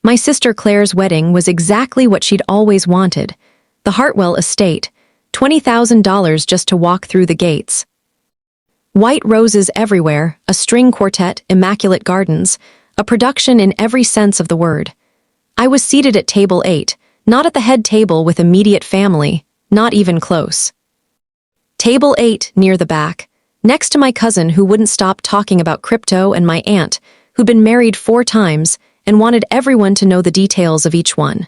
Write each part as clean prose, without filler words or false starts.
My sister Claire's wedding was exactly what she'd always wanted. The Hartwell estate, $20,000 just to walk through the gates. White roses everywhere, a string quartet, immaculate gardens, a production in every sense of the word. I was seated at table 8, not at the head table with immediate family, not even close. Table 8, near the back, next to my cousin who wouldn't stop talking about crypto and my aunt, who'd been married 4 times and wanted everyone to know the details of each one.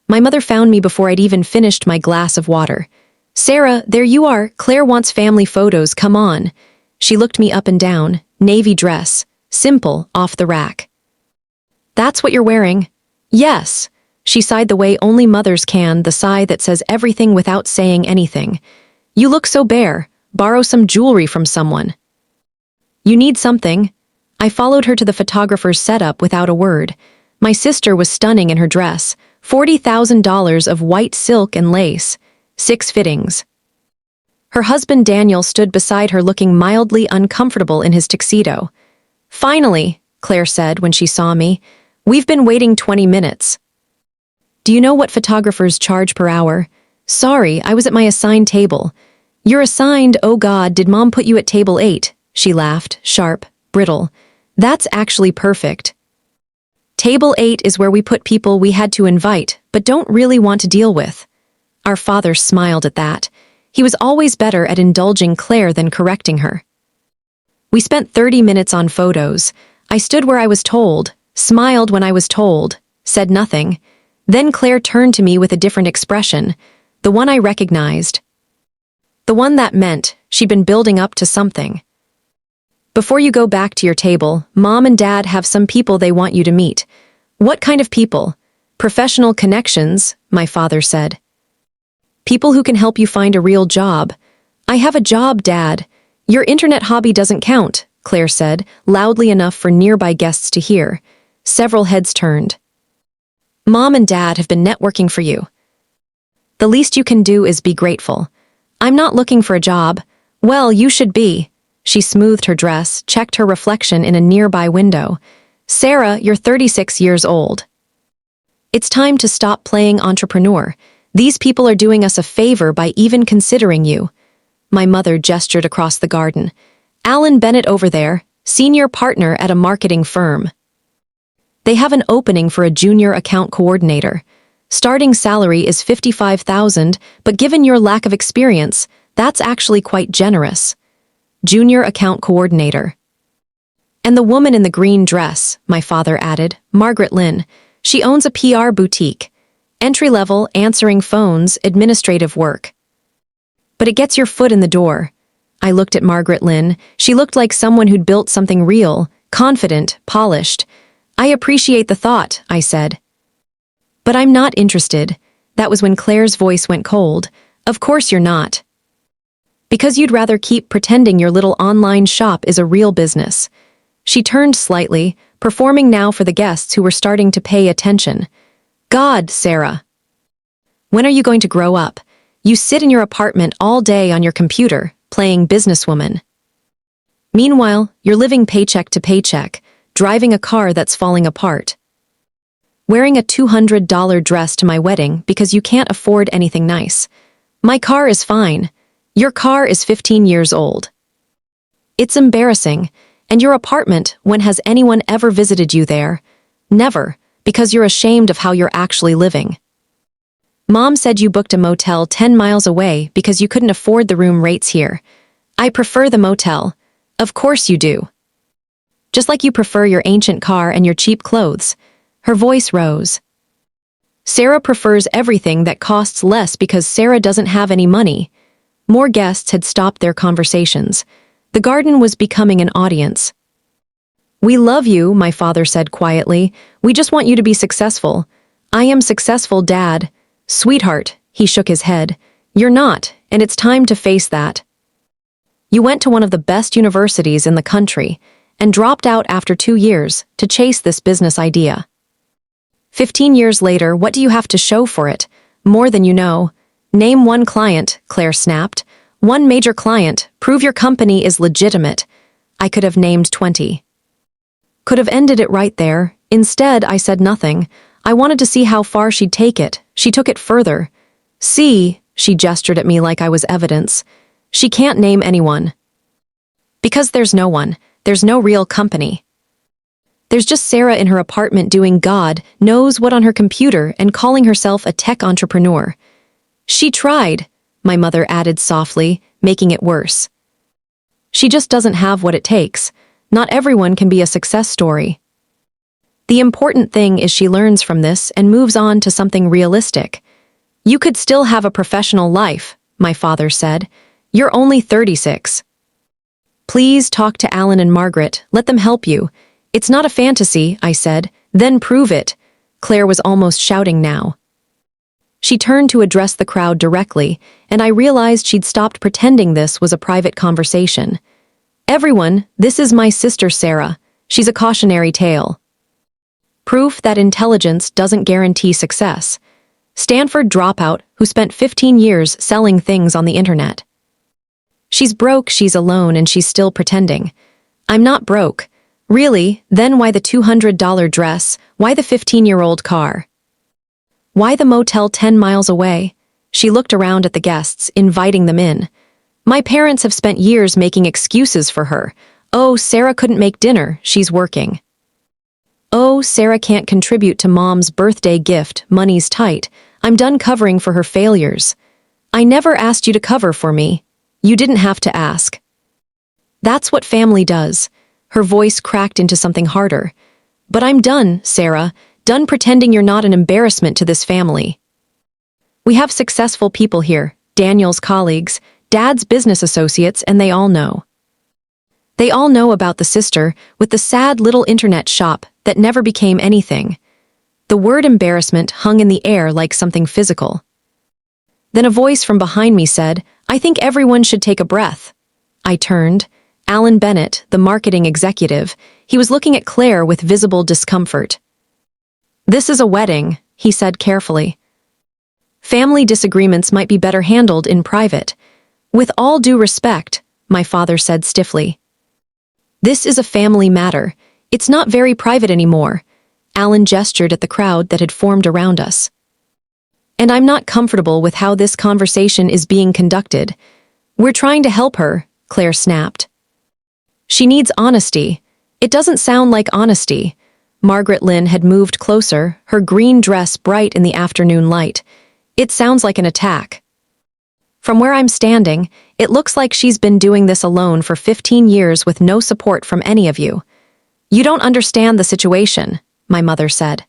My mother found me before I'd even finished my glass of water. "Sarah, there you are. Claire wants family photos, come on." She looked me up and down, navy dress, simple, off the rack. "That's what you're wearing?" "Yes." She sighed the way only mothers can, the sigh that says everything without saying anything. "You look so bare. Borrow some jewelry from someone." "You need something?" I followed her to the photographer's setup without a word. My sister was stunning in her dress, $40,000 of white silk and lace, 6 fittings. Her husband Daniel stood beside her looking mildly uncomfortable in his tuxedo. "Finally," Claire said when she saw me, "we've been waiting 20 minutes. Do you know what photographers charge per hour?" "Sorry, I was at my assigned table." "You're assigned, oh God, did Mom put you at table 8? She laughed, sharp, brittle. "That's actually perfect. Table 8 is where we put people we had to invite, but don't really want to deal with." Our father smiled at that. He was always better at indulging Claire than correcting her. We spent 30 minutes on photos. I stood where I was told, smiled when I was told, said nothing. Then Claire turned to me with a different expression, the one I recognized. The one that meant she'd been building up to something. "Before you go back to your table, Mom and Dad have some people they want you to meet." "What kind of people?" "Professional connections," my father said. "People who can help you find a real job." "I have a job, Dad." "Your internet hobby doesn't count," Claire said, loudly enough for nearby guests to hear. Several heads turned. "Mom and Dad have been networking for you. The least you can do is be grateful." "I'm not looking for a job." "Well, you should be." She smoothed her dress, checked her reflection in a nearby window. "Sarah, you're 36 years old. It's time to stop playing entrepreneur. These people are doing us a favor by even considering you." My mother gestured across the garden. "Alan Bennett over there, senior partner at a marketing firm. They have an opening for a junior account coordinator. Starting salary is $55,000, but given your lack of experience, that's actually quite generous. Junior account coordinator. And the woman in the green dress," my father added, "Margaret Lynn. She owns a PR boutique. Entry-level, answering phones, administrative work. But it gets your foot in the door." I looked at Margaret Lynn. She looked like someone who'd built something real, confident, polished. "I appreciate the thought," I said. "But I'm not interested." That was when Claire's voice went cold. "Of course you're not. Because you'd rather keep pretending your little online shop is a real business." She turned slightly, performing now for the guests who were starting to pay attention. "God, Sarah. When are you going to grow up? You sit in your apartment all day on your computer, playing businesswoman. Meanwhile, you're living paycheck to paycheck, driving a car that's falling apart. Wearing a $200 dress to my wedding because you can't afford anything nice. My car is fine. Your car is 15 years old. It's embarrassing. And your apartment, when has anyone ever visited you there? Never, because you're ashamed of how you're actually living. Mom said you booked a motel 10 miles away because you couldn't afford the room rates here. I prefer the motel. Of course you do. Just like you prefer your ancient car and your cheap clothes." Her voice rose. "Sarah prefers everything that costs less because Sarah doesn't have any money." More guests had stopped their conversations. The garden was becoming an audience. "We love you," my father said quietly. "We just want you to be successful." "I am successful, Dad." "Sweetheart," he shook his head. "You're not, and it's time to face that. You went to one of the best universities in the country and dropped out after 2 years to chase this business idea. 15 years later, what do you have to show for it? More than you know. Name one client," Claire snapped. "One major client. Prove your company is legitimate." I could have named 20. Could have ended it right there. Instead, I said nothing. I wanted to see how far she'd take it. She took it further. See, she gestured at me like I was evidence. She can't name anyone. Because there's no one. There's no real company. There's just Sarah in her apartment doing God knows what on her computer and calling herself a tech entrepreneur. She tried, my mother added softly, making it worse. She just doesn't have what it takes. Not everyone can be a success story. The important thing is she learns from this and moves on to something realistic. You could still have a professional life, my father said. You're only 36. Please talk to Alan and Margaret. Let them help you. It's not a fantasy, I said. Then prove it. Claire was almost shouting now. She turned to address the crowd directly, and I realized she'd stopped pretending this was a private conversation. Everyone, this is my sister Sarah. She's a cautionary tale. Proof that intelligence doesn't guarantee success. Stanford dropout who spent 15 years selling things on the internet. She's broke, she's alone, and she's still pretending. I'm not broke. Really, then why the $200 dress? Why the 15-year-old car? Why the motel 10 miles away? She looked around at the guests, inviting them in. My parents have spent years making excuses for her. Oh, Sarah couldn't make dinner, she's working. Oh, Sarah can't contribute to Mom's birthday gift, money's tight. I'm done covering for her failures. I never asked you to cover for me. You didn't have to ask. That's what family does. Her voice cracked into something harder. But I'm done, Sarah, done pretending you're not an embarrassment to this family. We have successful people here, Daniel's colleagues, Dad's business associates, and they all know. They all know about the sister with the sad little internet shop that never became anything. The word embarrassment hung in the air like something physical. Then a voice from behind me said, I think everyone should take a breath. I turned. Alan Bennett, the marketing executive, he was looking at Claire with visible discomfort. This is a wedding, he said carefully. Family disagreements might be better handled in private. With all due respect, my father said stiffly. This is a family matter. It's not very private anymore. Alan gestured at the crowd that had formed around us. And I'm not comfortable with how this conversation is being conducted. We're trying to help her, Claire snapped. She needs honesty. It doesn't sound like honesty. Margaret Lynn had moved closer, her green dress bright in the afternoon light. It sounds like an attack. From where I'm standing, it looks like she's been doing this alone for 15 years with no support from any of you. You don't understand the situation, my mother said.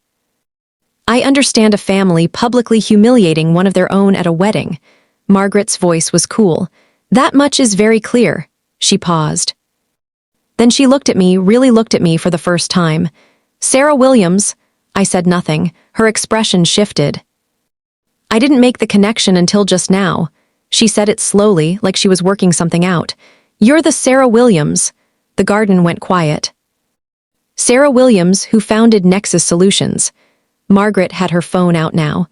I understand a family publicly humiliating one of their own at a wedding. Margaret's voice was cool. That much is very clear. She paused. Then she looked at me, really looked at me for the first time. Sarah Williams, I said nothing. Her expression shifted. I didn't make the connection until just now. She said it slowly, like she was working something out. You're the Sarah Williams. The garden went quiet. Sarah Williams, who founded Nexus Solutions. Margaret had her phone out now.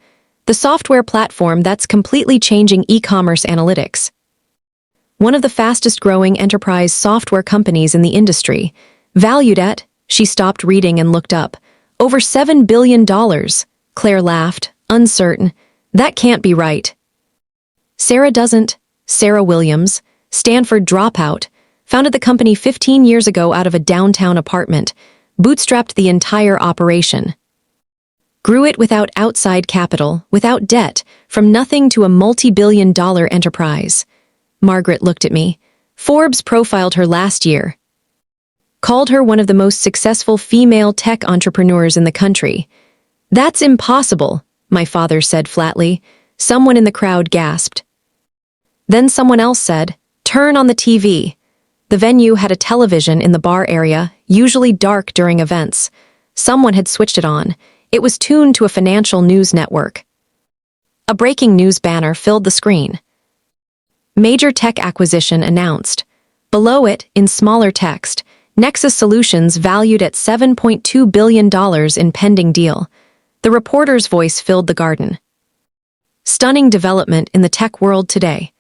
The software platform that's completely changing e-commerce analytics. One of the fastest-growing enterprise software companies in the industry. Valued at, she stopped reading and looked up, over $7 billion. Claire laughed, uncertain. That can't be right. Sarah Williams, Stanford dropout, founded the company 15 years ago out of a downtown apartment, bootstrapped the entire operation. Grew it without outside capital, without debt, from nothing to a multi-billion-dollar enterprise. Margaret looked at me. Forbes profiled her last year. Called her one of the most successful female tech entrepreneurs in the country. That's impossible, my father said flatly. Someone in the crowd gasped. Then someone else said, turn on the TV. The venue had a television in the bar area, usually dark during events. Someone had switched it on. It was tuned to a financial news network. A breaking news banner filled the screen. Major tech acquisition announced. Below it, in smaller text, Nexus Solutions valued at $7.2 billion in pending deal. The reporter's voice filled the garden. Stunning development in the tech world today.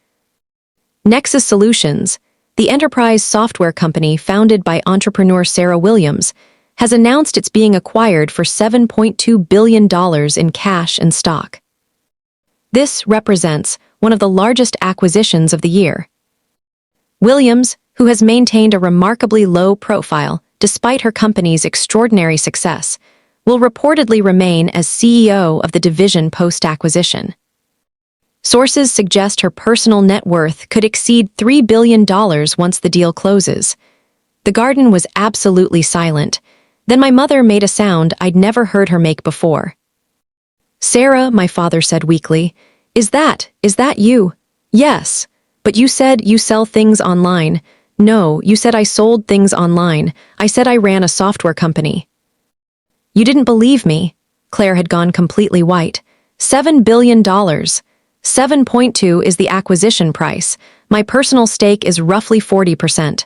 Nexus Solutions, the enterprise software company founded by entrepreneur Sarah Williams, has announced it's being acquired for $7.2 billion in cash and stock. This represents one of the largest acquisitions of the year. Williams, who has maintained a remarkably low profile despite her company's extraordinary success, will reportedly remain as CEO of the division post-acquisition. Sources suggest her personal net worth could exceed $3 billion once the deal closes. The garden was absolutely silent. Then my mother made a sound I'd never heard her make before. "Sarah," my father said weakly, is that you?" "Yes. But you said you sell things online." "No, you said I sold things online. I said I ran a software company." "You didn't believe me." Claire had gone completely white. $7 billion. 7.2 is the acquisition price. My personal stake is roughly 40%.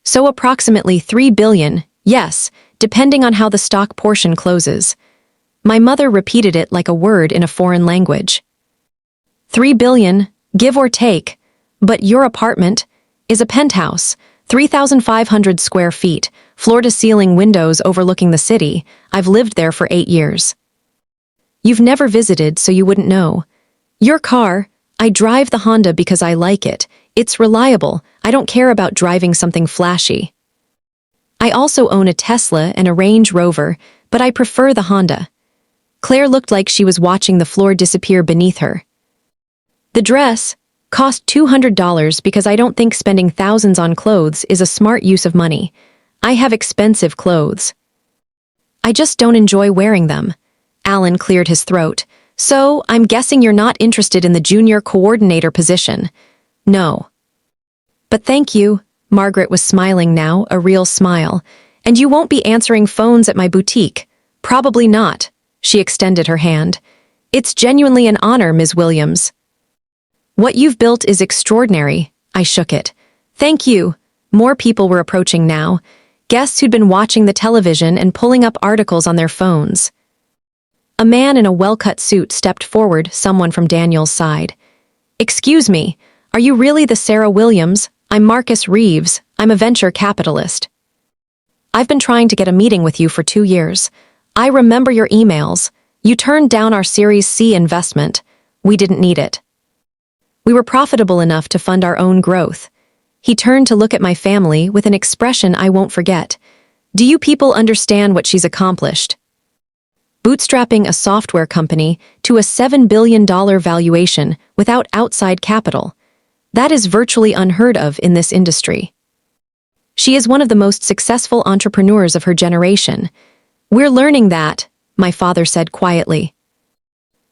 So approximately $3 billion, yes, depending on how the stock portion closes. My mother repeated it like a word in a foreign language. $3 billion, give or take. But your apartment is a penthouse, 3,500 square feet, floor-to-ceiling windows overlooking the city. I've lived there for 8 years. You've never visited, so you wouldn't know. Your car, I drive the Honda because I like it. It's reliable. I don't care about driving something flashy. I also own a Tesla and a Range Rover, but I prefer the Honda. Claire looked like she was watching the floor disappear beneath her. The dress cost $200 because I don't think spending thousands on clothes is a smart use of money. I have expensive clothes. I just don't enjoy wearing them. Alan cleared his throat. So, I'm guessing you're not interested in the junior coordinator position. No. But thank you. Margaret was smiling now, a real smile. And you won't be answering phones at my boutique. Probably not. She extended her hand. It's genuinely an honor, Ms. Williams. What you've built is extraordinary. I shook it. Thank you. More people were approaching now. Guests who'd been watching the television and pulling up articles on their phones. A man in a well-cut suit stepped forward, someone from Daniel's side. "Excuse me, are you really the Sarah Williams? I'm Marcus Reeves. I'm a venture capitalist. I've been trying to get a meeting with you for 2 years. I remember your emails. You turned down our Series C investment. We didn't need it. We were profitable enough to fund our own growth." He turned to look at my family with an expression I won't forget. "Do you people understand what she's accomplished? Bootstrapping a software company to a $7 billion valuation without outside capital. That is virtually unheard of in this industry. She is one of the most successful entrepreneurs of her generation. We're learning that," my father said quietly.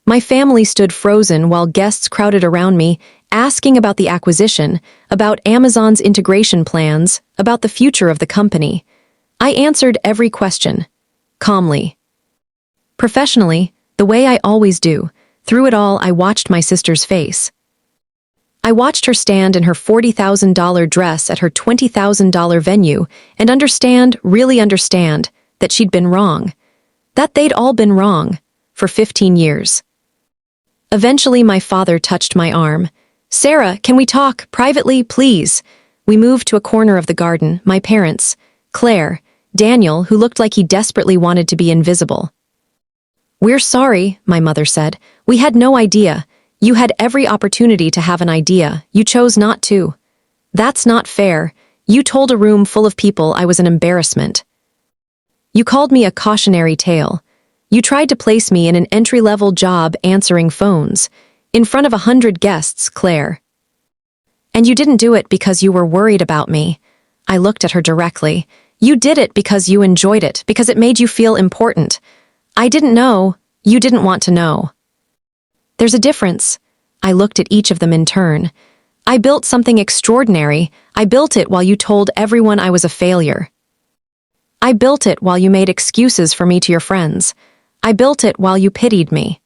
My family stood frozen while guests crowded around me, asking about the acquisition, about Amazon's integration plans, about the future of the company. I answered every question, calmly. Professionally, the way I always do. Through it all, I watched my sister's face. I watched her stand in her $40,000 dress at her $20,000 venue and really understand, that she'd been wrong. That they'd all been wrong, for 15 years. Eventually, my father touched my arm. "Sarah, can we talk, privately, please?" We moved to a corner of the garden, my parents, Claire, Daniel, who looked like he desperately wanted to be invisible. "We're sorry," my mother said. "We had no idea. You had every opportunity to have an idea. You chose not to. That's not fair. You told a room full of people I was an embarrassment. You called me a cautionary tale. You tried to place me in an entry-level job answering phones, in front of 100 guests, Claire. And you didn't do it because you were worried about me." I looked at her directly. "You did it because you enjoyed it, because it made you feel important. I didn't know. You didn't want to know. There's a difference." I looked at each of them in turn. "I built something extraordinary. I built it while you told everyone I was a failure. I built it while you made excuses for me to your friends. I built it while you pitied me.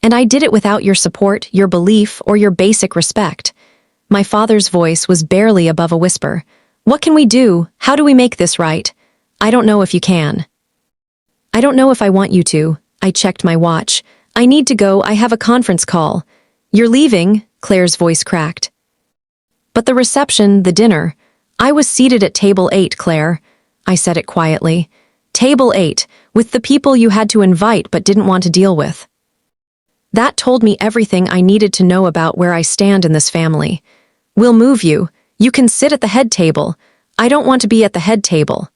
And I did it without your support, your belief, or your basic respect." My father's voice was barely above a whisper. "What can we do? How do we make this right? I don't know if you can. I don't know if I want you to." I checked my watch. "I need to go. I have a conference call." "You're leaving?" Claire's voice cracked. "But the reception, the dinner." "I was seated at table 8, Claire. I said it quietly. Table 8, with the people you had to invite but didn't want to deal with. That told me everything I needed to know about where I stand in this family. We'll move you. You can sit at the head table. I don't want to be at the head table.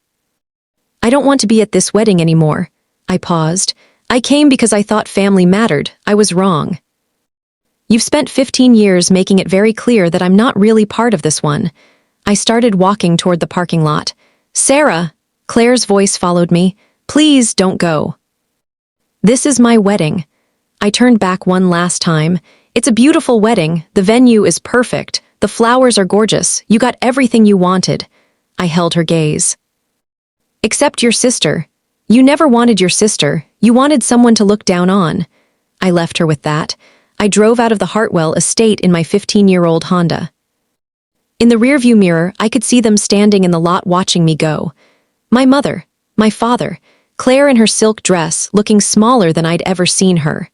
I don't want to be at this wedding anymore. I paused. I came because I thought family mattered. I was wrong. You've spent 15 years making it very clear that I'm not really part of this one. I started walking toward the parking lot. Sarah, Claire's voice followed me. Please don't go. This is my wedding. I turned back one last time. It's a beautiful wedding. The venue is perfect. The flowers are gorgeous. You got everything you wanted. I held her gaze. Except your sister. You never wanted your sister. You wanted someone to look down on. I left her with that. I drove out of the Hartwell estate in my 15-year-old Honda. In the rearview mirror, I could see them standing in the lot watching me go. My mother, my father, Claire in her silk dress, looking smaller than I'd ever seen her.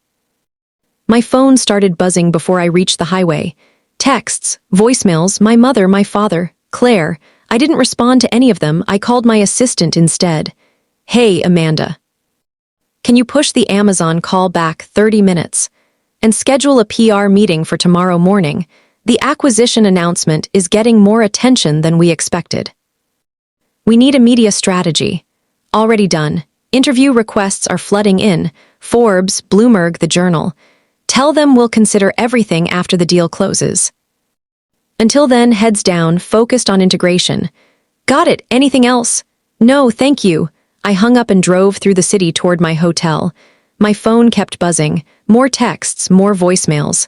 My phone started buzzing before I reached the highway. Texts, voicemails, my mother, my father, Claire. I didn't respond to any of them. I called my assistant instead. Hey, Amanda. Can you push the Amazon call back 30 minutes? And schedule a PR meeting for tomorrow morning. The acquisition announcement is getting more attention than we expected. We need a media strategy. Already done. Interview requests are flooding in. Forbes, Bloomberg, the Journal. Tell them we'll consider everything after the deal closes. Until then, heads down, focused on integration. Got it. Anything else? No, thank you. I hung up and drove through the city toward my hotel. My phone kept buzzing. More texts, more voicemails.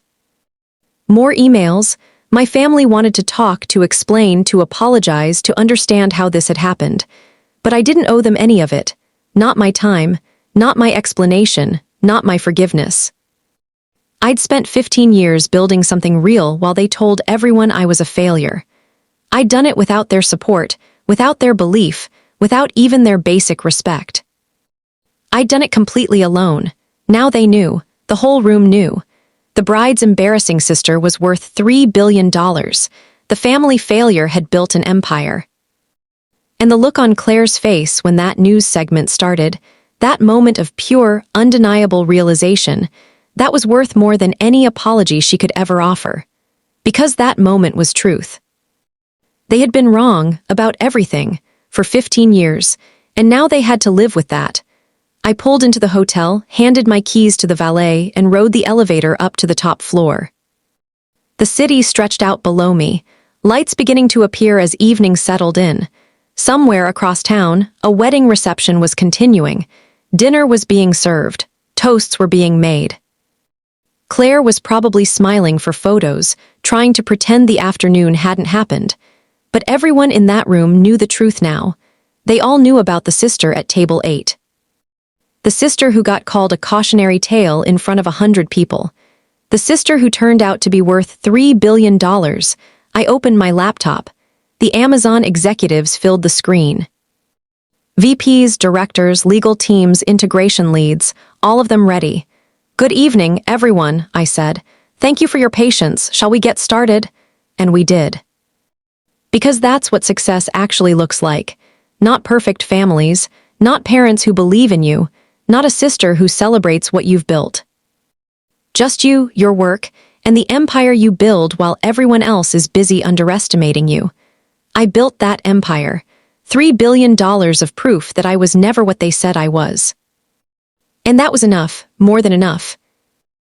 More emails. My family wanted to talk, to explain, to apologize, to understand how this had happened. But I didn't owe them any of it. Not my time, not my explanation, not my forgiveness. I'd spent 15 years building something real while they told everyone I was a failure. I'd done it without their support, without their belief, without even their basic respect. I'd done it completely alone. Now they knew. The whole room knew. The bride's embarrassing sister was worth $3 billion. The family failure had built an empire. And the look on Claire's face when that news segment started, that moment of pure, undeniable realization, that was worth more than any apology she could ever offer. Because that moment was truth. They had been wrong about everything for 15 years, and now they had to live with that. I pulled into the hotel, handed my keys to the valet, and rode the elevator up to the top floor. The city stretched out below me, lights beginning to appear as evening settled in. Somewhere across town, a wedding reception was continuing. Dinner was being served. Toasts were being made. Claire was probably smiling for photos, trying to pretend the afternoon hadn't happened. But everyone in that room knew the truth now. They all knew about the sister at table 8. The sister who got called a cautionary tale in front of 100 people. The sister who turned out to be worth $3 billion. I opened my laptop. The Amazon executives filled the screen. VPs, directors, legal teams, integration leads, all of them ready. Good evening, everyone, I said. Thank you for your patience. Shall we get started? And we did. Because that's what success actually looks like. Not perfect families, not parents who believe in you, not a sister who celebrates what you've built. Just you, your work, and the empire you build while everyone else is busy underestimating you. I built that empire. $3 billion of proof that I was never what they said I was. And that was enough, more than enough.